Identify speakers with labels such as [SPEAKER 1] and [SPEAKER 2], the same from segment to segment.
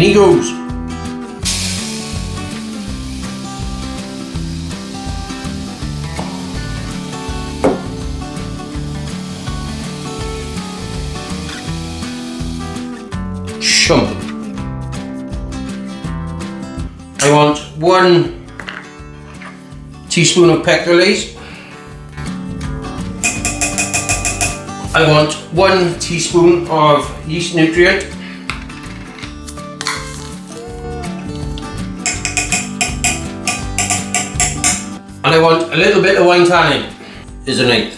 [SPEAKER 1] he goes. Chump. I want 1 teaspoon of pectorales. I want 1 teaspoon of yeast nutrient. And I want a little bit of wine tannin, is an 1/8.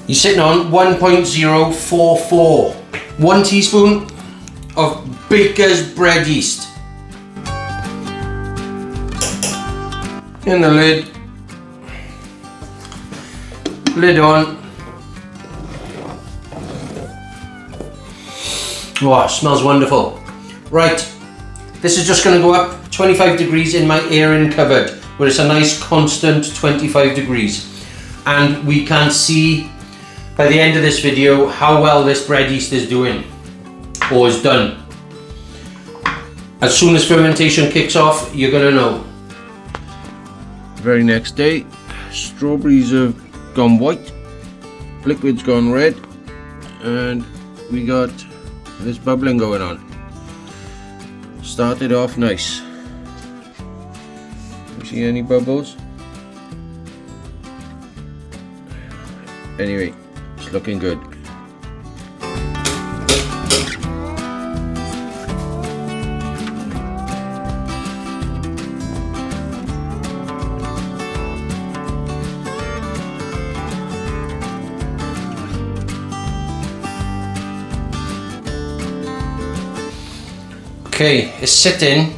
[SPEAKER 1] You're sitting on 1.044. 1 teaspoon of baker's bread yeast. In the lid. Lid on. Wow, it smells wonderful. Right, this is just going to go up 25 degrees in my air-in cupboard, where it's a nice constant 25 degrees. And we can see by the end of this video how well this bread yeast is doing, or is done. As soon as fermentation kicks off, you're gonna know. Very next day, strawberries have gone white, liquid's gone red, and we got this bubbling going on. Started off nice. You see any bubbles? Anyway, it's looking good. Okay, it's sitting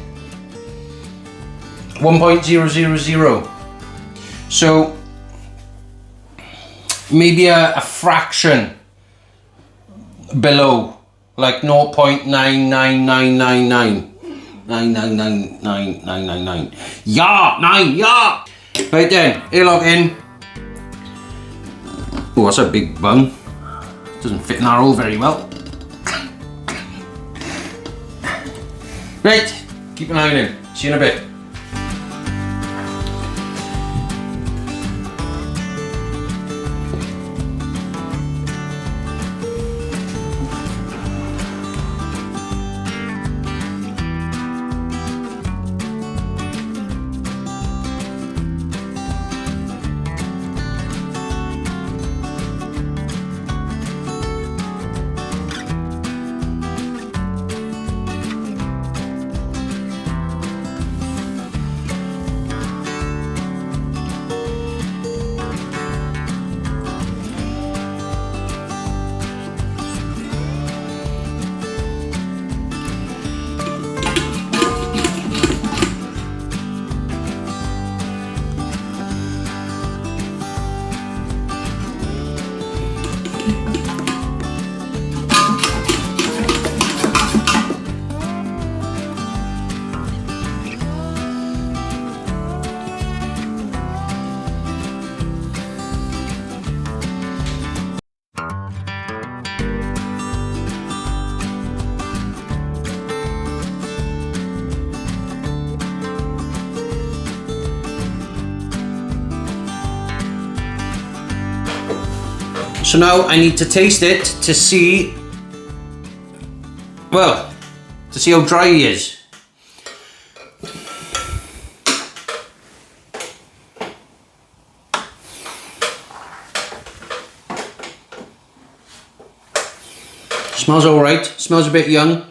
[SPEAKER 1] 1.000. So maybe a fraction below, like 0.99999. 9999999. Yeah, 9, yeah! Right then, airlock in. Oh, that's a big bung. Doesn't fit in that hole very well. Right, keep an eye on him. See you in a bit. So now I need to taste it to see, well, to see how dry he is. Smells all right, smells a bit young.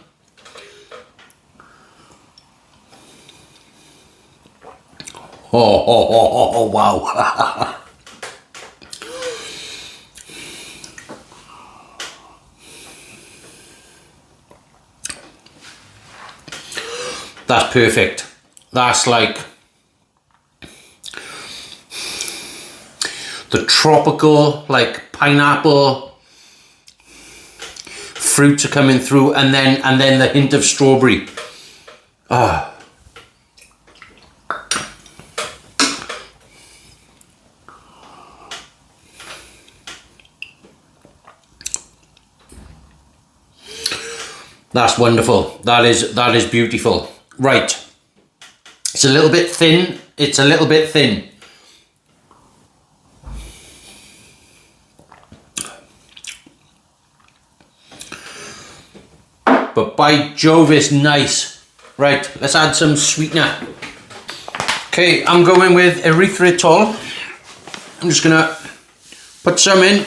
[SPEAKER 1] Oh, wow. That's perfect. That's like the tropical, like pineapple fruits are coming through, and then the hint of strawberry. Ah. That's wonderful. That is beautiful. Right. It's a little bit thin. It's a little bit thin. But by Jove, it's nice. Right, let's add some sweetener. Okay, I'm going with erythritol. I'm just gonna put some in.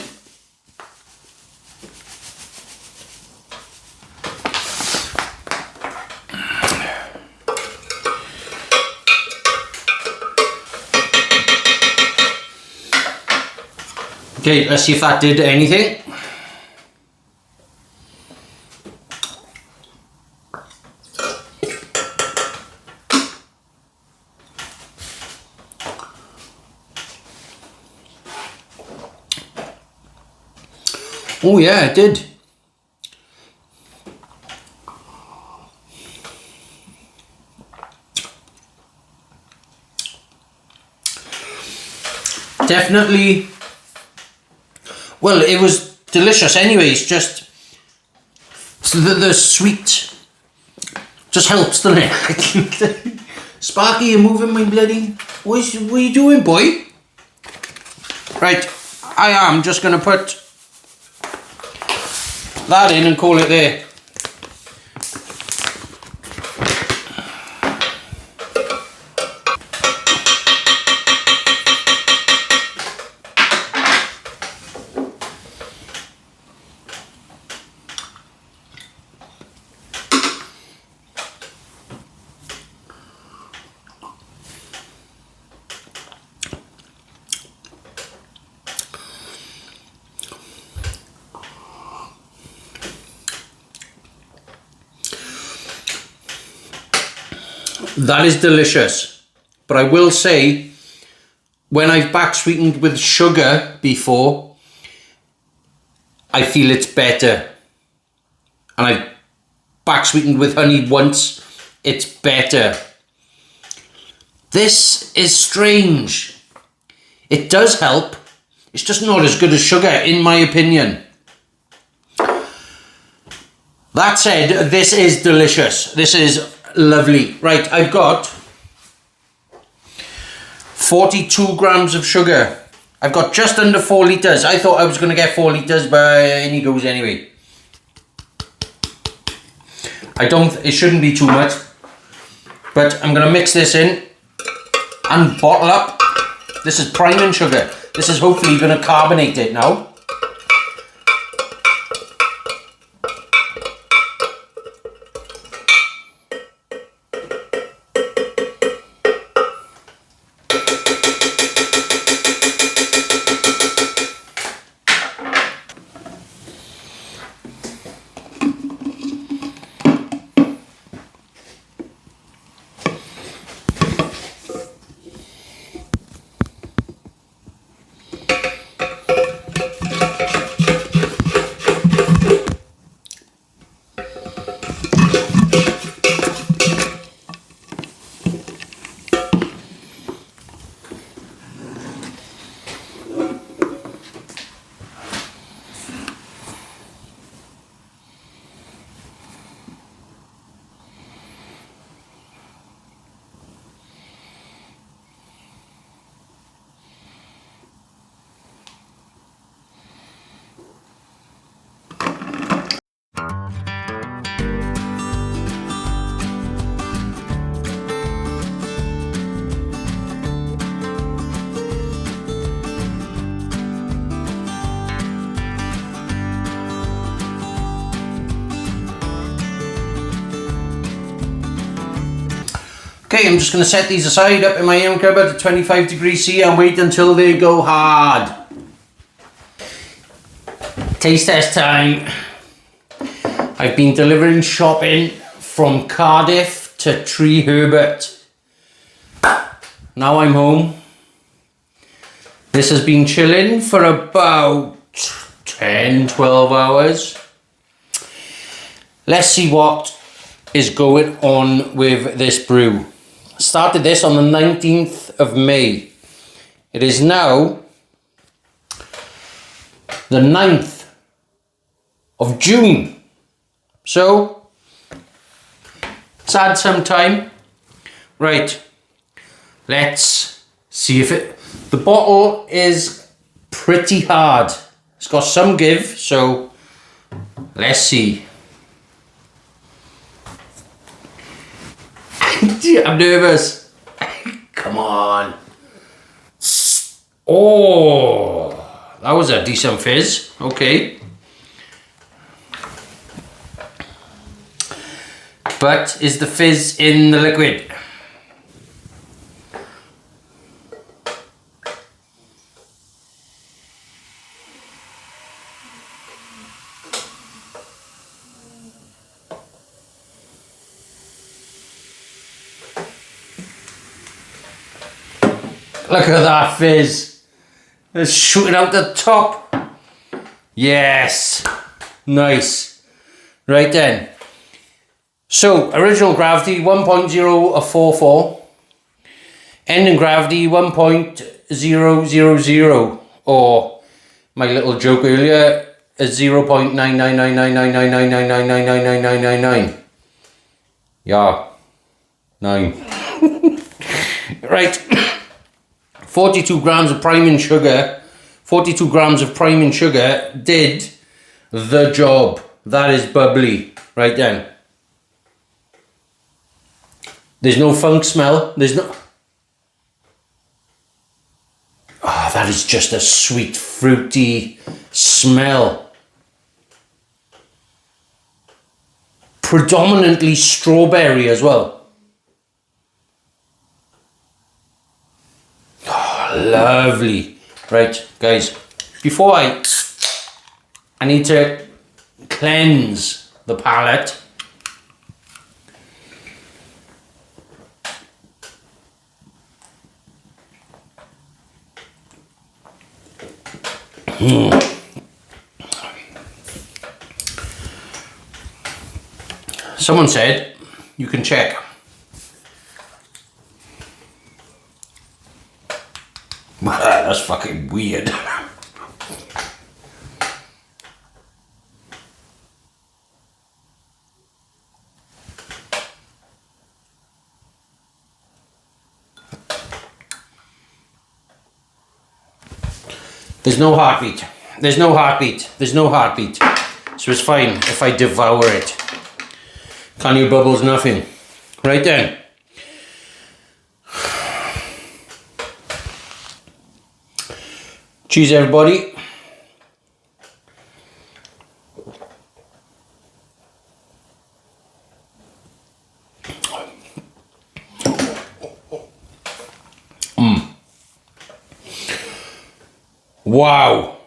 [SPEAKER 1] Okay, let's see if that did anything. Oh yeah, it did. Definitely. Well, it was delicious anyways, just the sweet just helps, doesn't it? Sparky, you're moving my bloody... What are you doing, boy? Right, I am just going to put that in and call it there. That is delicious, but I will say, when I've back sweetened with sugar before, I feel it's better. And I've back sweetened with honey once, it's better. This is strange. It does help, it's just not as good as sugar, in my opinion. That said, this is delicious. This is lovely. Right, I've got 42 grams of sugar. I've got just under 4 litres. I thought I was going to get 4 litres, but in he goes anyway. It shouldn't be too much. But I'm going to mix this in and bottle up. This is priming sugar. This is hopefully going to carbonate it now. Okay, I'm just going to set these aside up in my own cupboard at 25 degrees C and wait until they go hard. Taste test time. I've been delivering shopping from Cardiff to Tree Herbert. Now I'm home. This has been chilling for about 10, 12 hours. Let's see what is going on with this brew. Started this on the 19th of May. It is now the 9th of June. So, it's had some time. Right, let's see if it... The bottle is pretty hard. It's got some give, so let's see. I'm nervous. Come on. Oh, that was a decent fizz. Okay. But is the fizz in the liquid? Look at that fizz. It's shooting out the top. Yes. Nice. Right then. So, original gravity 1.044. Ending gravity 1.000. Or, my little joke earlier, is 0.999999999999999. Yeah. 9. Right. 42 grams of priming sugar. 42 grams of priming sugar did the job. That is bubbly. Right then. There's no funk smell. There's no... Ah, that is just a sweet, fruity smell. Predominantly strawberry as well. Lovely. Right, guys, before I need to cleanse the palate. Someone said you can check. That's fucking weird. There's no heartbeat. There's no heartbeat. There's no heartbeat. So it's fine if I devour it. Can you bubbles nothing? Right then. Cheers, everybody. Wow.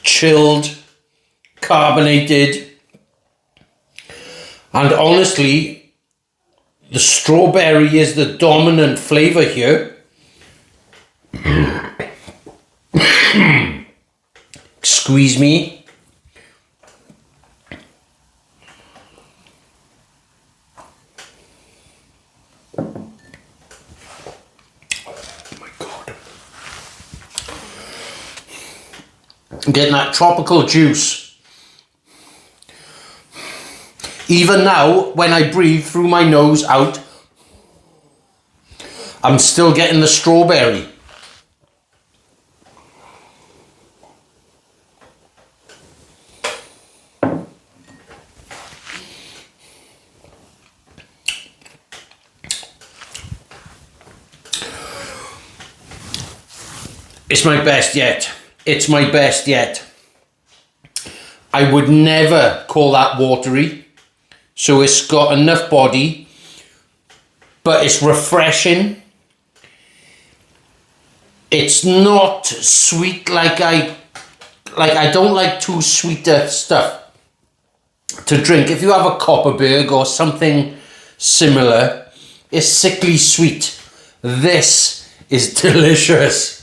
[SPEAKER 1] Chilled, carbonated, and honestly, the strawberry is the dominant flavour here. Squeeze me. Oh my God. I'm getting that tropical juice. Even now, when I breathe through my nose out, I'm still getting the strawberry. It's my best yet. It's my best yet. I would never call that watery. So it's got enough body, but it's refreshing. It's not sweet like I don't like too sweeter stuff to drink. If you have a Copperberg or something similar, it's sickly sweet. This is delicious.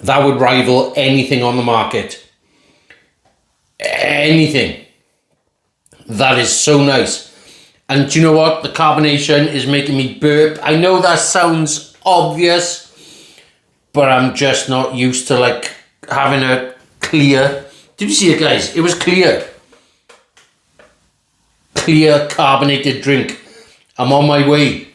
[SPEAKER 1] That would rival anything on the market. Anything. That is so nice. And do you know what? The carbonation is making me burp. I know that sounds obvious, but I'm just not used to like having a clear. Did you see it, guys? It was clear. Clear carbonated drink. I'm on my way.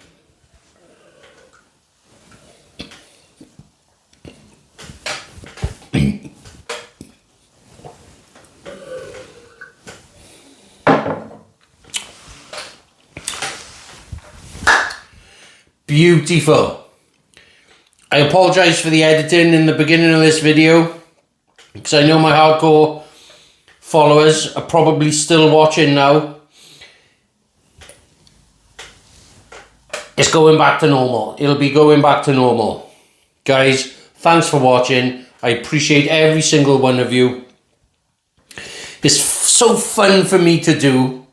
[SPEAKER 1] Beautiful. I apologize for the editing in the beginning of this video, because I know my hardcore followers are probably still watching now. It's going back to normal. It'll be going back to normal. Guys, thanks for watching. I appreciate every single one of you. It's so fun for me to do.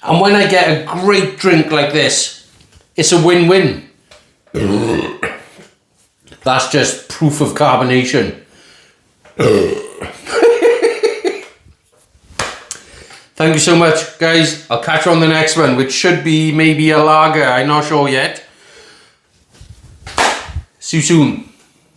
[SPEAKER 1] And when I get a great drink like this, it's a win-win. That's just proof of carbonation. Thank you so much, guys. I'll catch you on the next one, which should be maybe a lager. I'm not sure yet. See you soon.